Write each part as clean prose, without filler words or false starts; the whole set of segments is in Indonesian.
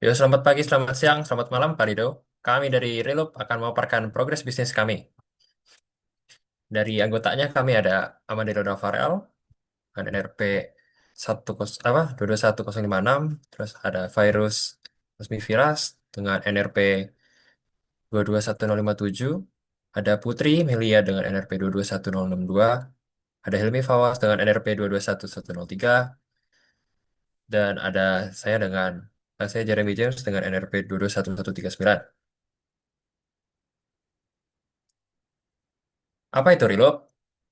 Yo, selamat pagi, selamat siang, selamat malam, Pak Rido. Kami dari Reloop akan memaparkan progres bisnis kami. Dari anggotanya kami ada Amadeo Rafael, ada NRP 221056, terus ada Virus Resmi Viras dengan NRP 221057, ada Putri Melia dengan NRP 221062, ada Hilmi Fawaz dengan NRP 221103, dan ada saya Jeremy James dengan NRP 221139. Apa itu Reloop?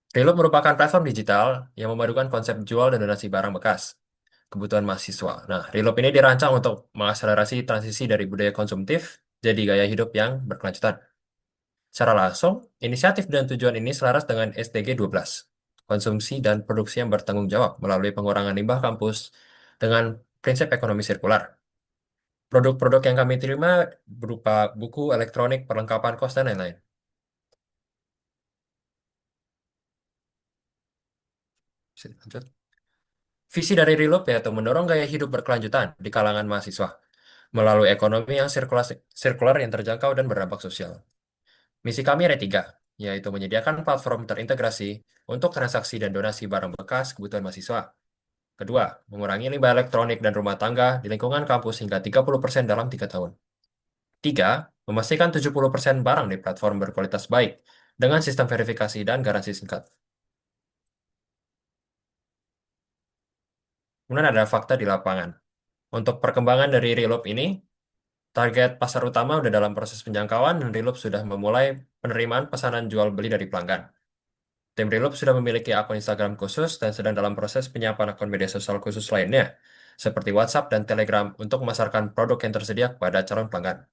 Reloop merupakan platform digital yang memadukan konsep jual dan donasi barang bekas, kebutuhan mahasiswa. Nah, Reloop ini dirancang untuk mengakselerasi transisi dari budaya konsumtif jadi gaya hidup yang berkelanjutan. Secara langsung, inisiatif dan tujuan ini selaras dengan SDG 12, konsumsi dan produksi yang bertanggung jawab melalui pengurangan limbah kampus dengan prinsip ekonomi sirkular. Produk-produk yang kami terima berupa buku, elektronik, perlengkapan kos, dan lain-lain. Bisa lanjut. Visi dari Reloop yaitu mendorong gaya hidup berkelanjutan di kalangan mahasiswa melalui ekonomi yang sirkular yang terjangkau dan berdampak sosial. Misi kami ada tiga, yaitu menyediakan platform terintegrasi untuk transaksi dan donasi barang bekas kebutuhan mahasiswa. Kedua, mengurangi limbah elektronik dan rumah tangga di lingkungan kampus hingga 30% dalam 3 tahun. Tiga, memastikan 70% barang di platform berkualitas baik dengan sistem verifikasi dan garansi singkat. Kemudian ada fakta di lapangan. Untuk perkembangan dari Reloop ini, target pasar utama udah dalam proses penjangkauan dan Reloop sudah memulai penerimaan pesanan jual beli dari pelanggan. Tim Reloop sudah memiliki akun Instagram khusus dan sedang dalam proses penyiapan akun media sosial khusus lainnya, seperti WhatsApp dan Telegram untuk memasarkan produk yang tersedia kepada calon pelanggan.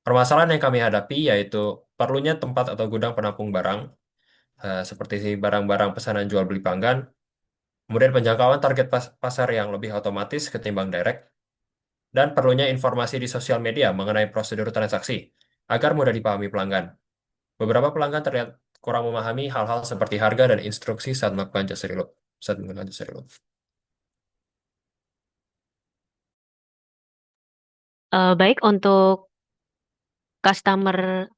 Permasalahan yang kami hadapi yaitu perlunya tempat atau gudang penampung barang, seperti barang-barang pesanan jual beli pelanggan, kemudian penjangkauan target pasar yang lebih otomatis ketimbang direct, dan perlunya informasi di sosial media mengenai prosedur transaksi agar mudah dipahami pelanggan. Beberapa pelanggan terlihat kurang memahami hal-hal seperti harga dan instruksi saat menggunakan jasa reload. Baik untuk customer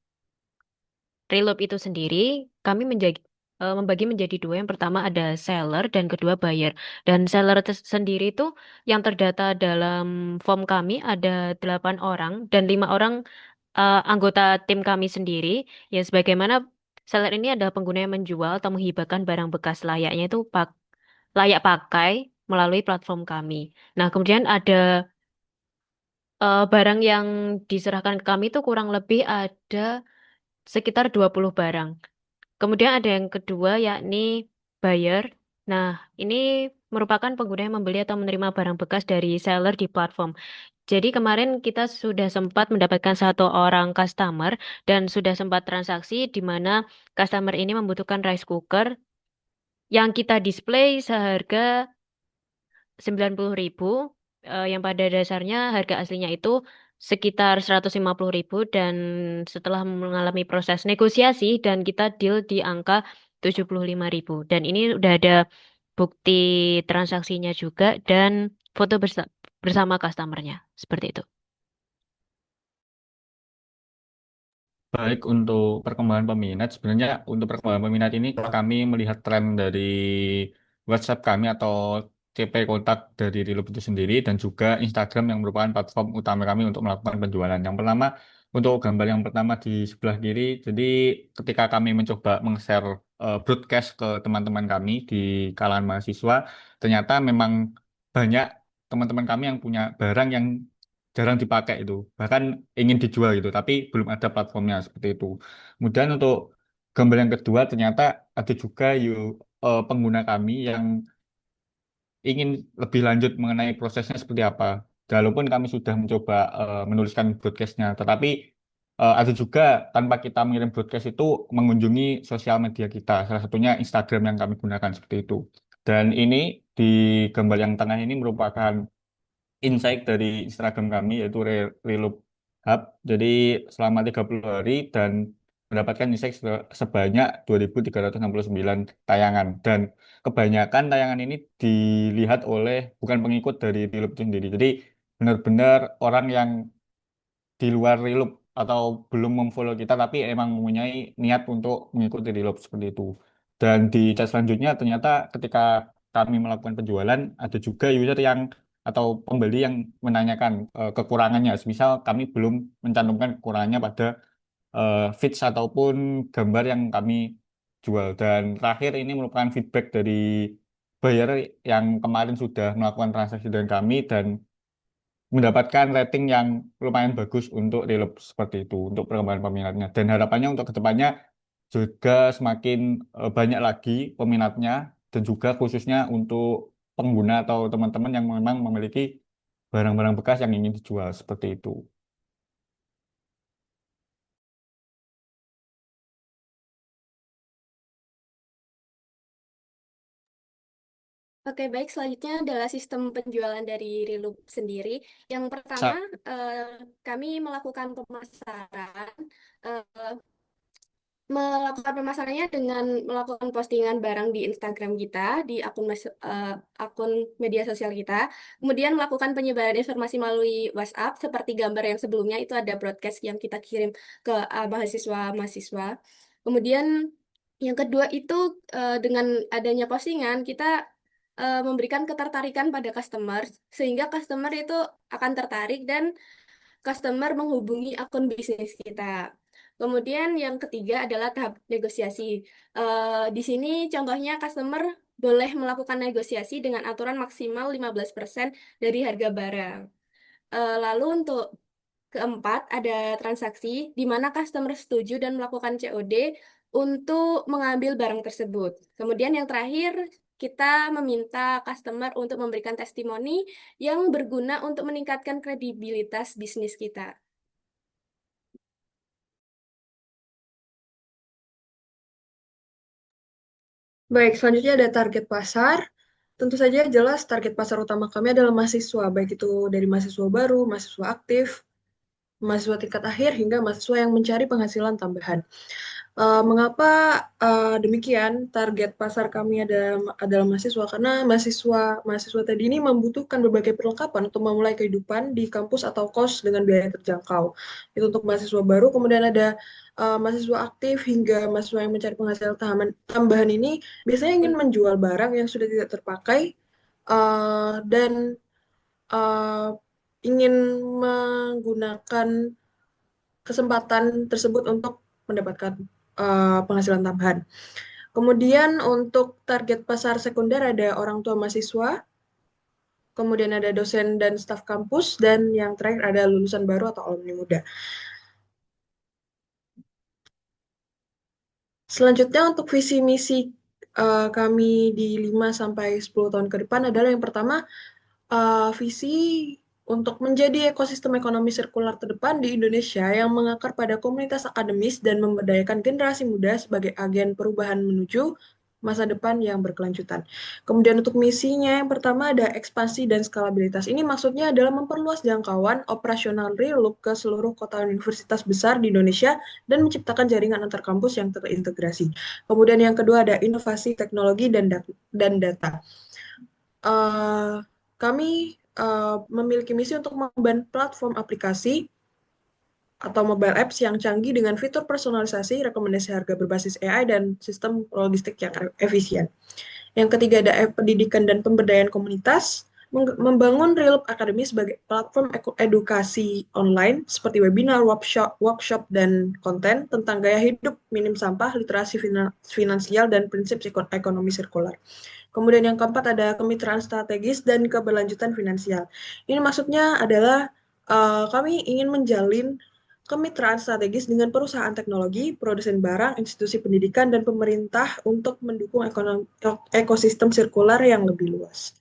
Reloop itu sendiri, kami membagi menjadi dua. Yang pertama ada seller dan kedua buyer. Dan seller sendiri itu yang terdata dalam form kami ada 8 orang dan 5 orang anggota tim kami sendiri. Ya, sebagaimana seller ini adalah pengguna yang menjual atau menghibahkan barang bekas layaknya itu layak pakai melalui platform kami. Nah, kemudian ada barang yang diserahkan ke kami itu kurang lebih ada sekitar 20 barang. Kemudian ada yang kedua yakni buyer. Nah, ini merupakan pengguna yang membeli atau menerima barang bekas dari seller di platform. Jadi kemarin kita sudah sempat mendapatkan 1 orang customer dan sudah sempat transaksi di mana customer ini membutuhkan rice cooker yang kita display seharga 90.000, yang pada dasarnya harga aslinya itu sekitar 150.000 dan setelah mengalami proses negosiasi dan kita deal di angka 75.000 dan ini udah ada bukti transaksinya juga dan foto bersama customernya seperti itu. Baik, untuk perkembangan peminat, sebenarnya untuk perkembangan peminat ini kami melihat tren dari WhatsApp kami atau CP kontak dari Reloop itu sendiri dan juga Instagram yang merupakan platform utama kami untuk melakukan penjualan. Yang pertama, untuk gambar yang pertama di sebelah kiri, jadi ketika kami mencoba meng-share broadcast ke teman-teman kami di kalangan mahasiswa, ternyata memang banyak teman-teman kami yang punya barang yang jarang dipakai itu, bahkan ingin dijual gitu, tapi belum ada platformnya seperti itu. Kemudian untuk gambar yang kedua ternyata ada juga pengguna kami yang ingin lebih lanjut mengenai prosesnya seperti apa. Walaupun kami sudah mencoba menuliskan broadcastnya, tetapi ada juga tanpa kita mengirim broadcast itu mengunjungi sosial media kita, salah satunya Instagram yang kami gunakan seperti itu. Dan ini di gambar yang tengah ini merupakan insight dari Instagram kami yaitu Reloop Hub. Jadi selama 30 hari dan mendapatkan insight sebanyak 2.369 tayangan dan kebanyakan tayangan ini dilihat oleh bukan pengikut dari Reloop itu sendiri. Jadi benar-benar orang yang di luar Reloop atau belum memfollow kita tapi emang mempunyai niat untuk mengikuti Reloop seperti itu. Dan di chat selanjutnya ternyata ketika kami melakukan penjualan ada juga user yang atau pembeli yang menanyakan kekurangannya. Misal kami belum mencantumkan kekurangannya pada feeds ataupun gambar yang kami jual. Dan terakhir ini merupakan feedback dari buyer yang kemarin sudah melakukan transaksi dengan kami dan mendapatkan rating yang lumayan bagus untuk Reloop seperti itu untuk perkembangan peminatnya dan harapannya untuk kedepannya juga semakin banyak lagi peminatnya dan juga khususnya untuk pengguna atau teman-teman yang memang memiliki barang-barang bekas yang ingin dijual seperti itu. Oke, baik. Selanjutnya adalah sistem penjualan dari Reloop sendiri. Yang pertama, Sa- eh, kami melakukan pemasaran. Melakukan pemasarannya dengan melakukan postingan barang di Instagram kita, di akun media sosial kita, kemudian melakukan penyebaran informasi melalui WhatsApp, seperti gambar yang sebelumnya itu ada broadcast yang kita kirim ke mahasiswa-mahasiswa. Kemudian yang kedua itu dengan adanya postingan kita memberikan ketertarikan pada customer, sehingga customer itu akan tertarik dan customer menghubungi akun bisnis kita. Kemudian yang ketiga adalah tahap negosiasi. Di sini contohnya customer boleh melakukan negosiasi dengan aturan maksimal 15% dari harga barang. Lalu untuk keempat ada transaksi di mana customer setuju dan melakukan COD untuk mengambil barang tersebut. Kemudian yang terakhir kita meminta customer untuk memberikan testimoni yang berguna untuk meningkatkan kredibilitas bisnis kita. Baik, selanjutnya ada target pasar. Tentu saja jelas target pasar utama kami adalah mahasiswa, baik itu dari mahasiswa baru, mahasiswa aktif, mahasiswa tingkat akhir, hingga mahasiswa yang mencari penghasilan tambahan. Mengapa demikian? Target pasar kami adalah mahasiswa karena mahasiswa tadi ini membutuhkan berbagai perlengkapan untuk memulai kehidupan di kampus atau kos dengan biaya terjangkau. Itu untuk mahasiswa baru, kemudian ada mahasiswa aktif hingga mahasiswa yang mencari penghasilan tambahan ini biasanya ingin menjual barang yang sudah tidak terpakai dan uh, ingin menggunakan kesempatan tersebut untuk mendapatkan penghasilan tambahan. Kemudian untuk target pasar sekunder ada orang tua mahasiswa, kemudian ada dosen dan staf kampus, dan yang terakhir ada lulusan baru atau alumni muda. Selanjutnya untuk visi misi kami di 5 sampai 10 tahun ke depan adalah yang pertama visi untuk menjadi ekosistem ekonomi sirkular terdepan di Indonesia yang mengakar pada komunitas akademis dan memberdayakan generasi muda sebagai agen perubahan menuju masa depan yang berkelanjutan. Kemudian untuk misinya yang pertama ada ekspansi dan skalabilitas. Ini maksudnya adalah memperluas jangkauan operasional Reloop ke seluruh kota universitas besar di Indonesia dan menciptakan jaringan antar kampus yang terintegrasi. Kemudian yang kedua ada inovasi teknologi dan data. Uh, Kami memiliki misi untuk membangun platform aplikasi atau mobile apps yang canggih dengan fitur personalisasi, rekomendasi harga berbasis AI, dan sistem logistik yang efisien. Yang ketiga ada pendidikan dan pemberdayaan komunitas, membangun Real Academy sebagai platform edukasi online seperti webinar, workshop, dan konten tentang gaya hidup minim sampah, literasi finansial, dan prinsip ekonomi sirkular. Kemudian yang keempat ada kemitraan strategis dan keberlanjutan finansial. Ini maksudnya adalah kami ingin menjalin kemitraan strategis dengan perusahaan teknologi, produsen barang, institusi pendidikan, dan pemerintah untuk mendukung ekosistem sirkular yang lebih luas.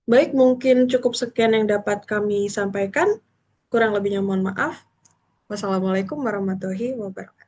Baik, mungkin cukup sekian yang dapat kami sampaikan. Kurang lebihnya mohon maaf. Wassalamualaikum warahmatullahi wabarakatuh.